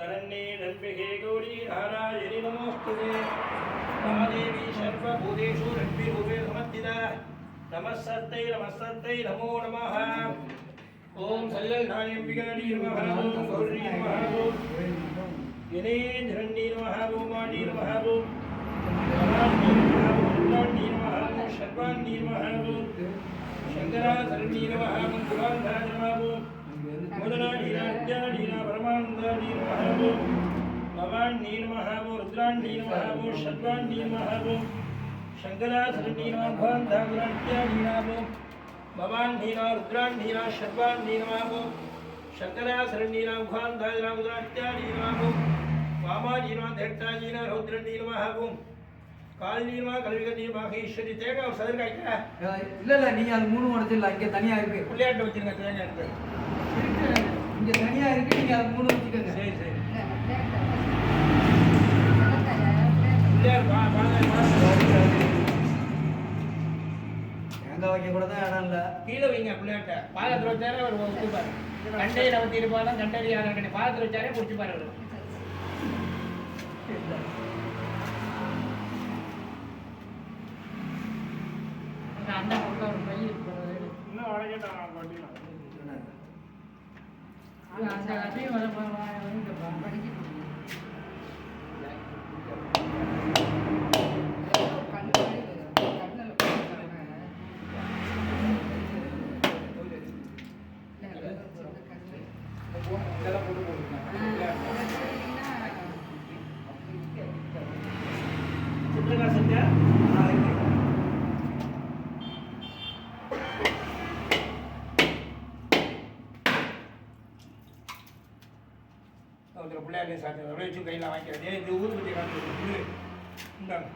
शरण्ये रण्यगे गौरी नारायणि नमोस्तुते महादेवी सर्वभूतेषु रण्यरूपे समर्थिता नमस्ते नमो नमः ओम सल्लल्लाहिम्बिकानी नमः ओम गौरी नमः ओम यनेन्द्रण्ये नमः ओम माणी नमः ओम महानी नमः ओम रुद्राणी नमः ओम शर्वाणी नमः ओम शंकराचरणी नमः ओम पुराणधाय नमः ओम मोदनानीना विद्यानीना परमानंदानी नमः ओम भवानी नमः ओम रुद्राणी नमः ओम शर्वाणी नमः ओम शंकराचरणी नमः पुराणधाय नमः ओम भवानी नमः रुद्राणी नमः शर्वाणी नमः ओम शंकराचरणी नमः पुराणधाय नमः ओम वामानी नमः देवताजी नमः रुद्राणी नमः ओम காலி நீர்மா கல்விக நீர்மாக ஈஸ்வரி தேங்காய் ஒரு சதுர காய்க்கா இல்ல இல்ல நீங்க அது மூணு உடச்சிடல இங்க தனியா இருக்கு பிள்ளையாட்டு வச்சிருங்க தேங்காய் எடுத்து இங்க தனியா இருக்கு நீங்க அது மூணு வச்சுக்கோங்க சரி சரி பிள்ளையார் தேங்காய் வைக்க கூட தான் இடம் இல்ல கீழே வைங்க பிள்ளையாட்ட பாதத்தில் வச்சாரே ஒரு ஒத்துப்பாரு கண்டையை நவத்தி இருப்பாலும் கண்டறி யாரும் பாதத்தில் வச்சாரே பிடிச்சிப்பாரு அவர் அண்ணா உள்ள ஒரு பை இருக்கிறது இன்னும் வளையட்டான் பண்ணிடலாம் அந்த அதையும் வர படிக்க சித்திரகா சத்யா ஒரு பிள்ளையாரு சாப்பிட்டு வச்சு கையில் வாங்கிக்கிறதே இது ஊர் பற்றி காட்டு இந்தாங்க